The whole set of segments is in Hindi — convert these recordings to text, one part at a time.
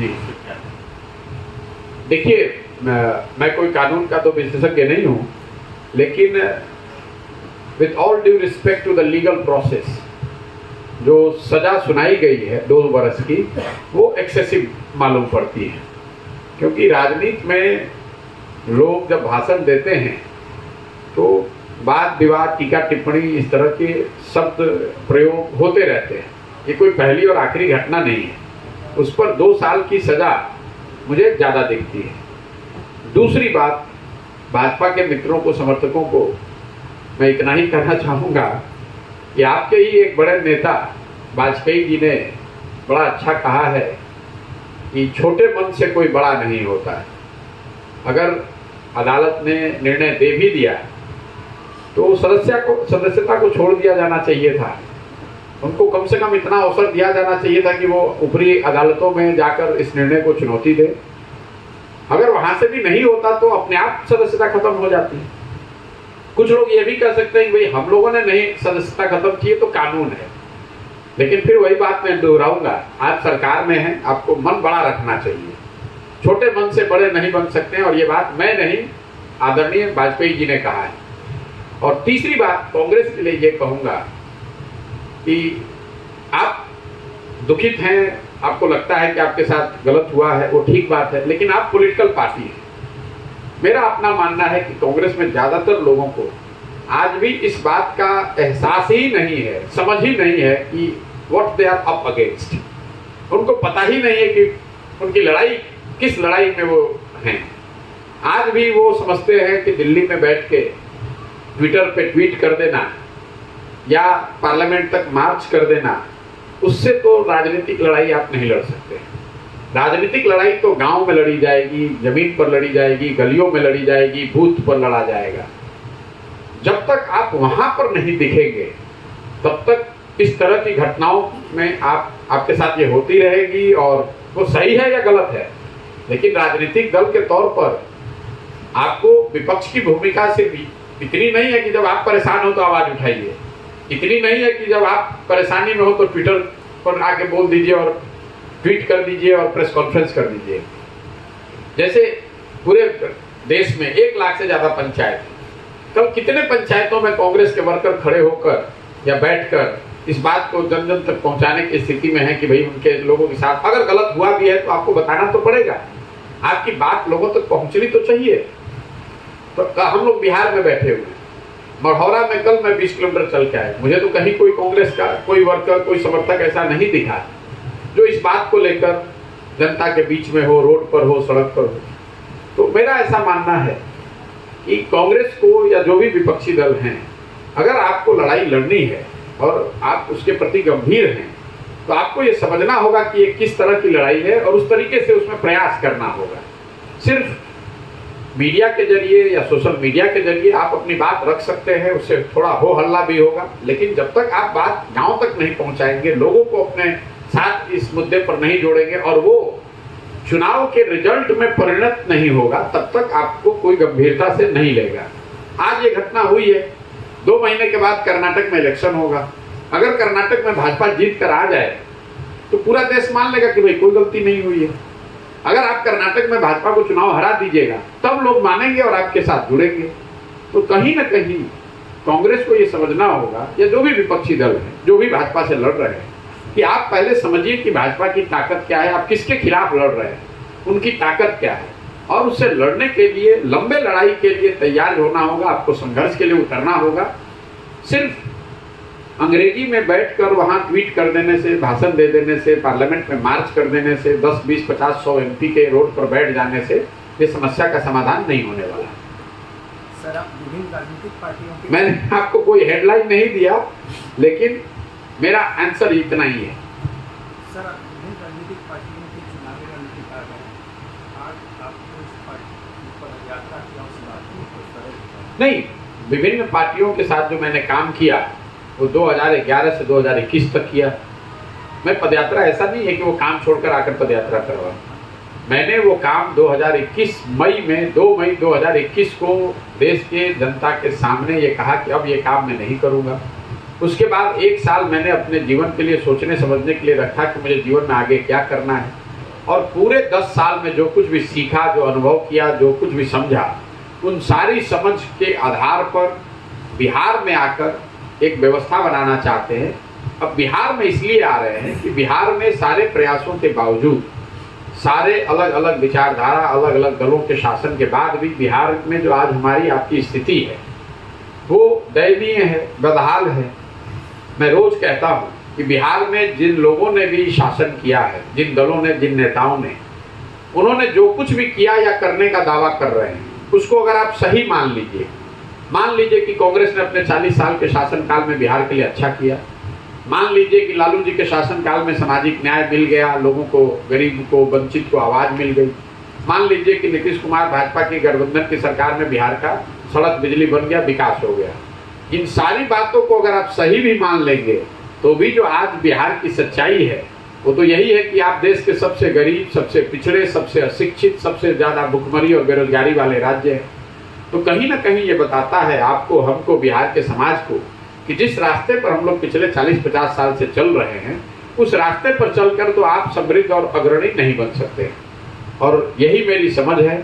जी देखिए, मैं कोई कानून का तो विशेषज्ञ नहीं हूँ, लेकिन with all due respect to the legal process, जो सज़ा सुनाई गई है 2 वर्ष की, वो एक्सेसिव मालूम पड़ती है। क्योंकि राजनीति में लोग जब भाषण देते हैं तो वाद विवाद, टीका टिप्पणी, इस तरह के शब्द प्रयोग होते रहते हैं। ये कोई पहली और आखिरी घटना नहीं है। उस पर 2 साल की सज़ा मुझे ज़्यादा दिखती है। दूसरी बात, भाजपा के मित्रों को, समर्थकों को मैं इतना ही कहना चाहूँगा कि आपके ही एक बड़े नेता वाजपेयी जी ने बड़ा अच्छा कहा है कि छोटे मन से कोई बड़ा नहीं होता है। अगर अदालत ने निर्णय दे भी दिया तो सदस्यता को छोड़ दिया जाना चाहिए था। उनको कम से कम इतना अवसर दिया जाना चाहिए था कि वो ऊपरी अदालतों में जाकर इस निर्णय को चुनौती दे। अगर वहां से भी नहीं होता तो अपने आप सदस्यता खत्म हो जाती है। कुछ लोग ये भी कह सकते हैं कि भाई हम लोगों ने नहीं सदस्यता खत्म की तो कानून है, लेकिन फिर वही बात मैं दोहराऊंगा, आप सरकार में हैं, आपको मन बड़ा रखना चाहिए। छोटे मन से बड़े नहीं बन सकते हैं, और ये बात मैं नहीं, आदरणीय वाजपेयी जी ने कहा है। और तीसरी बात, कांग्रेस के लिए ये कहूंगा कि आप दुखित हैं, आपको लगता है कि आपके साथ गलत हुआ है, वो ठीक बात है, लेकिन आप पॉलिटिकल पार्टी हैं। मेरा अपना मानना है कि कांग्रेस में ज्यादातर लोगों को आज भी इस बात का एहसास ही नहीं है, समझ ही नहीं है कि what they are up against. उनको पता ही नहीं है कि उनकी लड़ाई किस लड़ाई में वो हैं। आज भी वो समझते हैं कि दिल्ली में बैठ के ट्विटर पे ट्वीट कर देना या पार्लियामेंट तक मार्च कर देना, उससे तो राजनीतिक लड़ाई आप नहीं लड़ सकते। राजनीतिक लड़ाई तो गांव में लड़ी जाएगी, जमीन पर लड़ी जाएगी, गलियों में लड़ी जाएगी, बूथ पर लड़ा जाएगा। जब तक आप वहां पर नहीं दिखेंगे तब तक इस तरह की घटनाओं में आपके साथ ये होती रहेगी, और वो सही है या गलत है। लेकिन राजनीतिक दल के तौर पर आपको विपक्ष की भूमिका सिर्फ इतनी नहीं है कि जब आप परेशान हो तो आवाज उठाइए, इतनी नहीं है कि जब आप परेशानी में हो तो ट्विटर पर आके बोल दीजिए और ट्वीट कर दीजिए और प्रेस कॉन्फ्रेंस कर दीजिए। जैसे पूरे देश में 1 लाख से ज्यादा पंचायत, कल कितने पंचायतों में कांग्रेस के वर्कर खड़े होकर या बैठकर इस बात को जन जन तक पहुंचाने की स्थिति में है कि भाई उनके लोगों के साथ अगर गलत हुआ भी है तो आपको बताना तो पड़ेगा, आपकी बात लोगों तक पहुंचनी तो चाहिए। तो हम लोग बिहार में बैठे हुए हैं, मढ़ौरा में कल मैं 20 किलोमीटर चल के आया, मुझे तो कहीं कोई कांग्रेस का कोई वर्कर, कोई समर्थक ऐसा नहीं दिखा जो इस बात को लेकर जनता के बीच में हो, रोड पर हो, सड़क पर हो। तो मेरा ऐसा मानना है कि कांग्रेस को या जो भी विपक्षी दल हैं, अगर आपको लड़ाई लड़नी है और आप उसके प्रति गंभीर हैं तो आपको ये समझना होगा कि ये किस तरह की लड़ाई है और उस तरीके से उसमें प्रयास करना होगा। सिर्फ मीडिया के जरिए या सोशल मीडिया के जरिए आप अपनी बात रख सकते हैं, उससे थोड़ा हो हल्ला भी होगा, लेकिन जब तक आप बात गांव तक नहीं पहुंचाएंगे, लोगों को अपने साथ इस मुद्दे पर नहीं जोड़ेंगे और वो चुनाव के रिजल्ट में परिणत नहीं होगा, तब तक आपको कोई गंभीरता से नहीं लेगा। आज ये घटना हुई है, 2 महीने के बाद कर्नाटक में इलेक्शन होगा। अगर कर्नाटक में भाजपा जीत कर आ जाए तो पूरा देश मान लेगा कि भाई कोई गलती नहीं हुई है। अगर आप कर्नाटक में भाजपा को चुनाव हरा दीजिएगा तब लोग मानेंगे और आपके साथ जुड़ेंगे। तो कहीं ना कहीं कांग्रेस को ये समझना होगा, या जो भी विपक्षी दल है, जो भी भाजपा से लड़ रहे हैं, कि आप पहले समझिए कि भाजपा की ताकत क्या है, आप किसके खिलाफ लड़ रहे हैं, उनकी ताकत क्या है, और उससे लड़ने के लिए, लंबे लड़ाई के लिए तैयार होना होगा, आपको संघर्ष के लिए उतरना होगा। सिर्फ अंग्रेजी में बैठकर वहां ट्वीट कर देने से, भाषण दे देने से, पार्लियामेंट में मार्च कर देने से, 10, 20, 50, 100 एमपी के रोड पर बैठ जाने से ये समस्या का समाधान नहीं होने वाला। सर, आप विभिन्न राजनीतिक पार्टियों के, मैंने आपको कोई हेडलाइन नहीं दिया, लेकिन मेरा आंसर इतना ही है। सर, आप विभिन्न राजनीतिक पार्टियों की चुनावी रणनीति आज आपको इस पार्टी पर यात्रा की अवसर नहीं, विभिन्न पार्टियों के साथ जो मैंने काम किया वो 2011 से 2021 तक किया। मैं पदयात्रा, ऐसा नहीं है कि वो काम छोड़कर आकर पदयात्रा करवा, मैंने वो काम 2021 मई में 2 मई 2021 को देश के जनता के सामने ये कहा कि अब ये काम मैं नहीं करूँगा। उसके बाद 1 साल मैंने अपने जीवन के लिए सोचने समझने के लिए रखा कि मुझे जीवन में आगे क्या करना है। और पूरे 10 साल में जो कुछ भी सीखा, जो अनुभव किया, जो कुछ भी समझा, उन सारी समझ के आधार पर बिहार में आकर एक व्यवस्था बनाना चाहते हैं। अब बिहार में इसलिए आ रहे हैं कि बिहार में सारे प्रयासों के बावजूद, सारे अलग अलग विचारधारा, अलग अलग दलों के शासन के बाद भी बिहार में जो आज हमारी आपकी स्थिति है वो दयनीय है, बदहाल है। मैं रोज कहता हूँ कि बिहार में जिन लोगों ने भी शासन किया है, जिन दलों ने, जिन नेताओं ने, उन्होंने जो कुछ भी किया या करने का दावा कर रहे हैं उसको अगर आप सही मान लीजिए कि कांग्रेस ने अपने 40 साल के शासनकाल में बिहार के लिए अच्छा किया, मान लीजिए कि लालू जी के शासनकाल में सामाजिक न्याय मिल गया, लोगों को, गरीब को, वंचित को आवाज़ मिल गई, मान लीजिए कि नीतीश कुमार भाजपा की गठबंधन की सरकार में बिहार का सड़क बिजली बन गया, विकास हो गया, इन सारी बातों को अगर आप सही भी मान लेंगे तो भी जो आज बिहार की सच्चाई है वो तो यही है कि आप देश के सबसे गरीब, सबसे पिछड़े, सबसे अशिक्षित, सबसे ज़्यादा भुखमरी और बेरोजगारी वाले राज्य हैं। तो कहीं ना कहीं ये बताता है आपको, हमको, बिहार के समाज को कि जिस रास्ते पर हम लोग पिछले 40-50 साल से चल रहे हैं उस रास्ते पर चलकर तो आप समृद्ध और अग्रणी नहीं बन सकते। और यही मेरी समझ है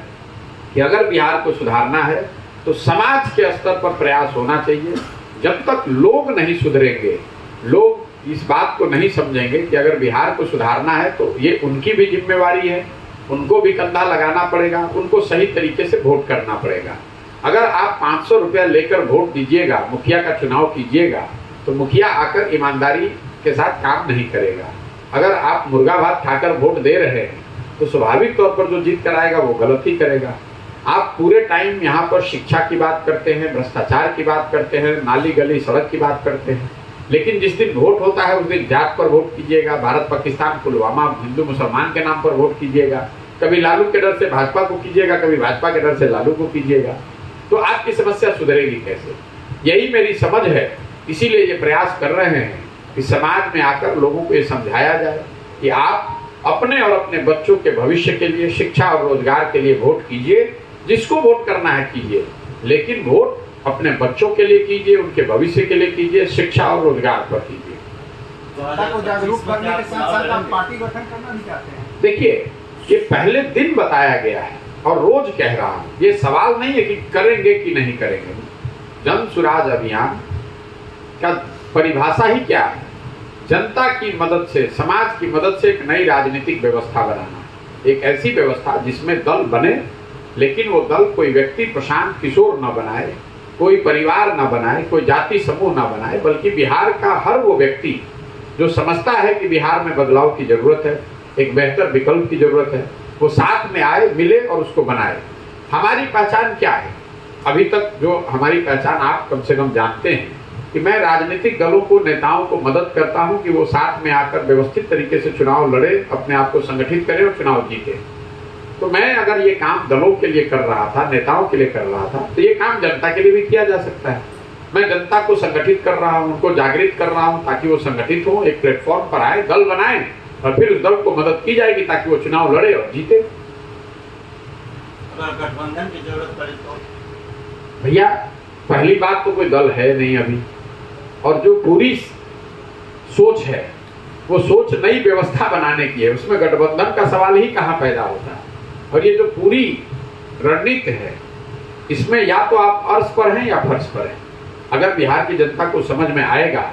कि अगर बिहार को सुधारना है तो समाज के स्तर पर प्रयास होना चाहिए। जब तक लोग नहीं सुधरेंगे, लोग इस बात को नहीं समझेंगे कि अगर बिहार को सुधारना है तो ये उनकी भी जिम्मेवारी है, उनको भी कंधा लगाना पड़ेगा, उनको सही तरीके से वोट करना पड़ेगा। अगर आप 500 रुपया लेकर वोट दीजिएगा, मुखिया का चुनाव कीजिएगा, तो मुखिया आकर ईमानदारी के साथ काम नहीं करेगा। अगर आप मुर्गा भात खाकर वोट दे रहे हैं तो स्वाभाविक तौर पर जो जीत कर आएगा वो गलत ही करेगा। आप पूरे टाइम यहाँ पर शिक्षा की बात करते हैं, भ्रष्टाचार की बात करते हैं, नाली गली सड़क की बात करते हैं, लेकिन जिस दिन वोट होता है उस दिन जात पर वोट कीजिएगा, भारत पाकिस्तान पुलवामा हिंदू मुसलमान के नाम पर वोट कीजिएगा, कभी लालू के डर से भाजपा को कीजिएगा, कभी भाजपा के डर से लालू को कीजिएगा, तो आपकी समस्या सुधरेगी कैसे? यही मेरी समझ है। इसीलिए ये प्रयास कर रहे हैं कि समाज में आकर लोगों को ये समझाया जाए कि आप अपने और अपने बच्चों के भविष्य के लिए, शिक्षा और रोजगार के लिए वोट कीजिए, जिसको वोट करना है कीजिए, लेकिन वोट अपने बच्चों के लिए कीजिए, उनके भविष्य के लिए कीजिए, शिक्षा और रोजगार पर कीजिए। जनता को जागरूक करने के साथ साथ आप पार्टी गठन करना भी चाहते हैं? देखिए, ये पहले दिन बताया गया है और रोज कह रहा हूं, ये सवाल नहीं है कि करेंगे कि नहीं करेंगे। जन सुराज अभियान का परिभाषा ही क्या है? जनता की मदद से, समाज की मदद से एक नई राजनीतिक व्यवस्था बनाना, एक ऐसी व्यवस्था जिसमें दल बने, लेकिन वो दल कोई व्यक्ति प्रशांत किशोर न बनाए, कोई परिवार न बनाए, कोई जाति समूह न बनाए, बल्कि बिहार का हर वो व्यक्ति जो समझता है कि बिहार में बदलाव की जरूरत है, एक बेहतर विकल्प की जरूरत है, वो साथ में आए, मिले और उसको बनाए। हमारी पहचान क्या है? अभी तक जो हमारी पहचान आप कम से कम जानते हैं कि मैं राजनीतिक दलों को, नेताओं को मदद करता हूं कि वो साथ में आकर व्यवस्थित तरीके से चुनाव लड़े, अपने आप को संगठित करें और चुनाव जीते। तो मैं अगर ये काम दलों के लिए कर रहा था, नेताओं के लिए कर रहा था, तो ये काम जनता के लिए भी किया जा सकता है। मैं जनता को संगठित कर रहा हूँ, उनको जागृत कर रहा हूँ ताकि वो संगठित हो, एक प्लेटफॉर्म पर आए, दल बनाए और फिर उस दल को मदद की जाएगी ताकि वो चुनाव लड़े और जीते। अगर गठबंधन की जरूरत पड़े तो? भैया, पहली बात तो कोई दल है नहीं अभी, और जो पूरी सोच है वो सोच नई व्यवस्था बनाने की है, उसमें गठबंधन का सवाल ही कहाँ पैदा होता है। और ये जो पूरी रणनीति है, इसमें या तो आप अर्श पर हैं या फर्श पर हैं। अगर बिहार की जनता को समझ में आएगा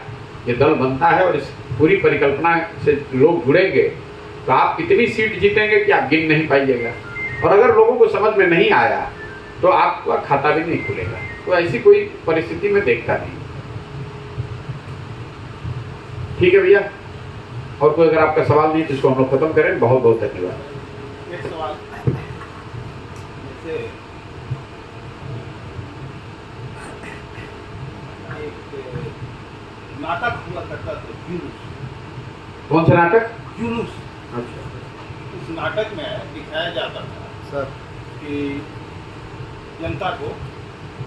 ये दल बनता है और इस पूरी परिकल्पना से लोग जुड़ेंगे तो आप कितनी सीट जीतेंगे कि आप गिन नहीं पाइएगा। और अगर लोगों को समझ में नहीं आया तो आपका खाता भी नहीं खुलेगा। तो ऐसी कोई परिस्थिति में देखता नहीं। ठीक है भैया, और कोई अगर आपका सवाल नहीं तो इसको हम लोग खत्म करें। बहुत बहुत धन्यवाद। एक सवाल, जैसे एक नाटक हुआ करता था, जुलूस। कौन सा नाटक? जुलूस। अच्छा। उस नाटक में दिखाया जाता था सर कि जनता को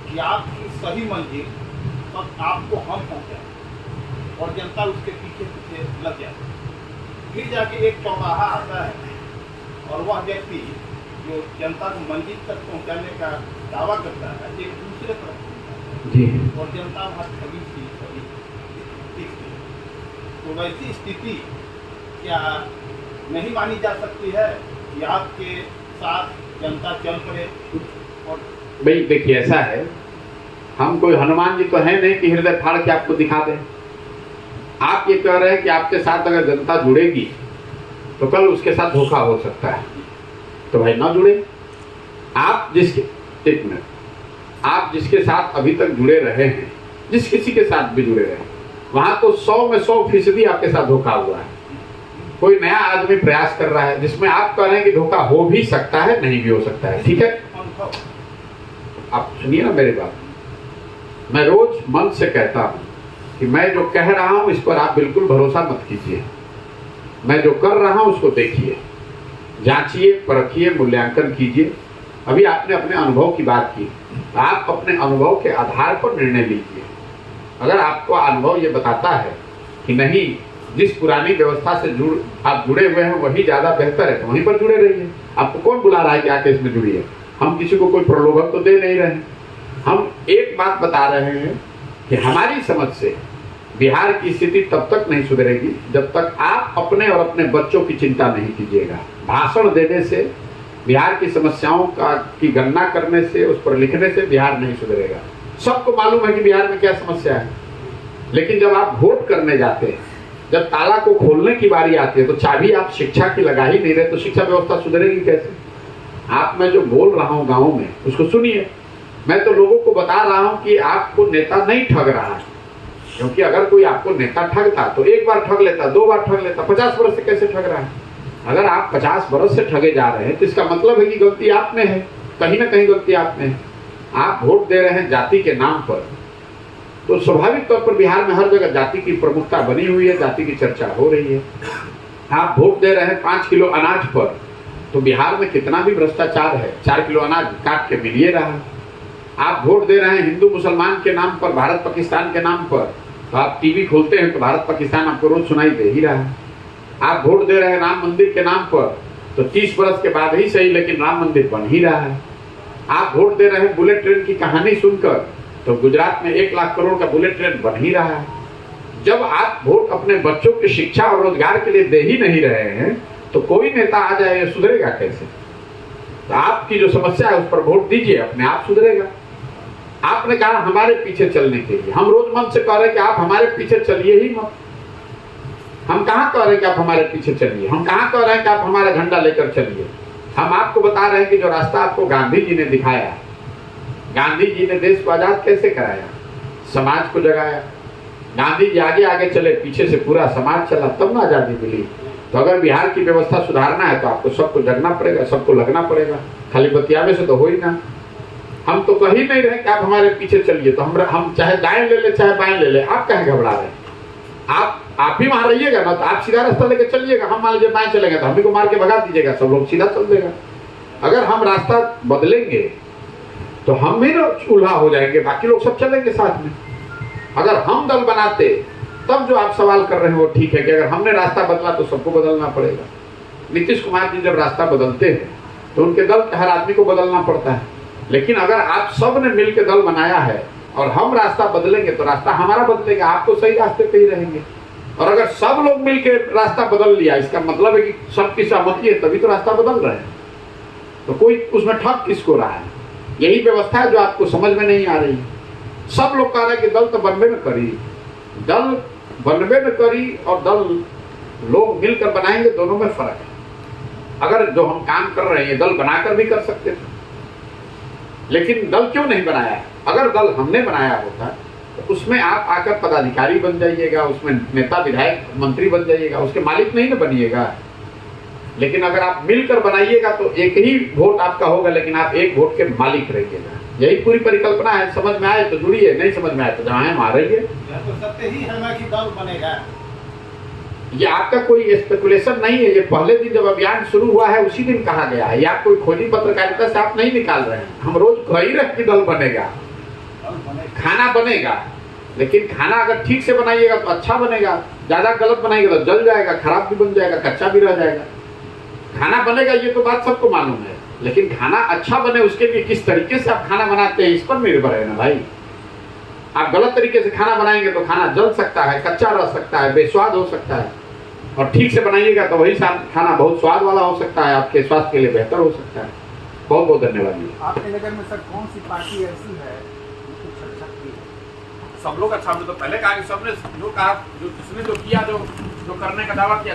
कि आपकी सही मंजिल तक आपको हम पहुंचाए और जनता उसके पीछे पीछे लग जाती। फिर जाके एक चौराहा आता है और वह व्यक्ति जो जनता को मंजिल तक पहुंचाने का दावा करता है एक दूसरे तरफ जी, और जनता वहाँ ठगी सी दिखती। तो वैसी स्थिति क्या नहीं मानी जा सकती है कि आपके साथ जनता चल पड़े? और भाई देखिए, ऐसा है, हम कोई हनुमान जी तो है नहीं कि हृदय फाड़ के आपको दिखा दें। आप ये कह रहे हैं कि आपके साथ अगर जनता जुड़ेगी तो कल उसके साथ धोखा हो सकता है, तो भाई ना जुड़े। आप जिसके साथ अभी तक जुड़े रहे हैं, जिस किसी के साथ भी जुड़े रहे, वहां तो 100 में 100% आपके साथ धोखा हुआ है। कोई नया आदमी प्रयास कर रहा है जिसमें आप कह रहे हैं कि धोखा हो भी सकता है, नहीं भी हो सकता है। ठीक है, आप सुनिए ना मेरी बात। मैं रोज मन से कहता हूं कि मैं जो कह रहा हूं इस पर आप बिल्कुल भरोसा मत कीजिए। मैं जो कर रहा हूं उसको देखिए, जांचिए, परखिए, मूल्यांकन कीजिए। अभी आपने अपने अनुभव की बात की, आप अपने अनुभव के आधार पर निर्णय लीजिए। अगर आपको अनुभव ये बताता है कि नहीं, जिस पुरानी व्यवस्था से आप जुड़े हुए हैं वही ज्यादा बेहतर है, तो वहीं पर जुड़े रहिए। आपको कौन बुला रहा है कि आके इसमें जुड़िए? हम किसी को कोई प्रलोभन तो दे नहीं रहे हैं। हम एक बात बता रहे हैं कि हमारी समझ से बिहार की स्थिति तब तक नहीं सुधरेगी जब तक आप अपने और अपने बच्चों की चिंता नहीं कीजिएगा। भाषण देने से, बिहार की समस्याओं की गणना करने से, उस पर लिखने से बिहार नहीं सुधरेगा। सबको मालूम है कि बिहार में क्या समस्या है, लेकिन जब आप वोट करने जाते हैं, जब ताला को खोलने की बारी आती है, तो चाबी आप शिक्षा की लगा ही नहीं रहे, तो शिक्षा व्यवस्था सुधरेगी कैसे? आप, मैं जो बोल रहा हूँ गाँव में, उसको सुनिए। मैं तो लोगों को बता रहा हूँ कि आपको नेता नहीं ठग रहा है, क्योंकि अगर कोई आपको नेता ठगता तो एक बार ठग लेता, 2 बार ठग लेता, 50 वर्ष से कैसे ठग रहा है? अगर आप 50 वर्ष से ठगे जा रहे हैं तो इसका मतलब है कि गलती आप में है, कहीं ना कहीं गलती आप में है। आप वोट दे रहे हैं जाति के नाम पर, तो स्वाभाविक तौर पर बिहार में हर जगह जाति की प्रमुखता बनी हुई है, जाति की चर्चा हो रही है। आप वोट दे रहे हैं 5 किलो अनाज पर, तो बिहार में कितना भी भ्रष्टाचार है, 4 किलो अनाज काट के मिलिए रहा है। आप वोट दे रहे हैं हिंदू मुसलमान के नाम पर, भारत पाकिस्तान के नाम पर, तो आप टीवी खोलते हैं तो भारत पाकिस्तान आपको रोज सुनाई दे ही रहा है। आप वोट दे रहे हैं राम मंदिर के नाम पर, तो 30 वर्ष के बाद ही सही, लेकिन राम मंदिर बन ही रहा है। आप वोट दे रहे हैं बुलेट ट्रेन की कहानी सुनकर, तो गुजरात में 1 लाख करोड़ का बुलेट ट्रेन बन ही रहा है। जब आप वोट अपने बच्चों की शिक्षा और रोजगार के लिए दे ही नहीं रहे हैं, तो कोई नेता आ जाए, सुधरेगा कैसे? तो आपकी जो समस्या है उस पर वोट दीजिए, अपने आप सुधरेगा। आपने कहा हमारे पीछे चलने के लिए, हम रोज मन से कह रहे हैं कि आप हमारे पीछे चलिए ही मत। हम कहाँ कह रहे हैं कि आप हमारे पीछे चलिए, हम कहाँ कह रहे हैं कि आप हमारा झंडा लेकर चलिए। हम आपको बता रहे हैं कि जो रास्ता आपको गांधी जी ने दिखाया, गांधी जी ने देश को आजाद कैसे कराया, समाज को जगाया। गांधी जी आगे आगे चले, पीछे से पूरा समाज चला, तब ना आजादी मिली। तो अगर बिहार की व्यवस्था सुधारना है तो आपको सबको जगना पड़ेगा, सबको लगना पड़ेगा। खाली बतियावे से तो हो ही ना। हम तो कह ही नहीं रहे कि आप हमारे पीछे चलिए, तो हम चाहे दाएं ले ले चाहे बाएं ले ले, आप कहीं घबरा रहे हैं? आप भी वहां रहिएगा ना, तो आप सीधा रास्ता लेके चलिएगा। हम मान लीजिए बाएं चलेंगे तो हम ही को मार के भगा दीजिएगा, सब लोग सीधा चल देगा। अगर हम रास्ता बदलेंगे तो हम भी ना उल्हा हो जाएंगे, बाकी लोग सब चलेंगे साथ में। अगर हम दल बनाते, तब जो आप सवाल कर रहे हैं वो ठीक है कि अगर हमने रास्ता बदला तो सबको बदलना पड़ेगा। नीतीश कुमार जी जब रास्ता बदलते हैं तो उनके दल के हर आदमी को बदलना पड़ता है। लेकिन अगर आप सब ने मिलकर दल बनाया है और हम रास्ता बदलेंगे तो रास्ता हमारा बदलेगा, आप तो सही रास्ते पे ही रहेंगे। और अगर सब लोग मिलकर रास्ता बदल लिया, इसका मतलब है कि सबकी सहमति है, तभी तो रास्ता बदल रहे हैं। तो कोई उसमें ठग किसको रहा है? यही व्यवस्था है जो आपको समझ में नहीं आ रही। सब लोग कह रहे हैं कि दल तो बनबे न करी, दल बनबे न करी और दल लोग मिलकर बनाएंगे, दोनों में फर्क है। अगर जो हम काम कर रहे हैं दल बनाकर भी कर सकते थे, लेकिन दल क्यों नहीं बनाया? अगर दल हमने बनाया होता तो उसमें आप आकर पदाधिकारी बन जाइएगा, उसमें नेता विधायक मंत्री बन जाइएगा, उसके मालिक नहीं ना बनिएगा। लेकिन अगर आप मिलकर बनाइएगा तो एक ही वोट आपका होगा, लेकिन आप एक वोट के मालिक रहिएगा। यही पूरी परिकल्पना है। समझ में आए तो जुड़िए, नहीं समझ में आए तो जहाँ है वहाँ रहिए। तो सत्य ही है ना कि दल बनेगा? ये आपका कोई स्पेकुलेशन नहीं है। ये पहले दिन जब अभियान शुरू हुआ है उसी दिन कहा गया है। ये आप कोई खोजी पत्रकारिता से आप नहीं निकाल रहे हैं। हम रोज कह ही रहे कि दल बनेगा, खाना बनेगा, लेकिन खाना अगर ठीक से बनाइएगा तो अच्छा बनेगा, ज्यादा गलत बनाइएगा तो जल जाएगा, खराब भी बन जाएगा, कच्चा भी रह जाएगा। खाना बनेगा ये तो बात सबको मालूम है, लेकिन खाना अच्छा बने उसके लिए किस तरीके से आप खाना बनाते हैं इस पर निर्भर है ना भाई। आप गलत तरीके से खाना बनाएंगे तो खाना जल सकता है, कच्चा रह सकता है, बेस्वाद हो सकता है। और ठीक से बनाइएगा तो वही खाना बहुत स्वाद वाला हो सकता है, आपके स्वास्थ्य के लिए बेहतर हो सकता है। बहुत बहुत धन्यवाद जी। आपके नगर में सर कौन सी पार्टी ऐसी है जो कुछ अच्छा की है? सब लोग अच्छा, हमने तो पहले कहा कि सबने जो कहा, जो किसने जो किया, जो करने का दावा किया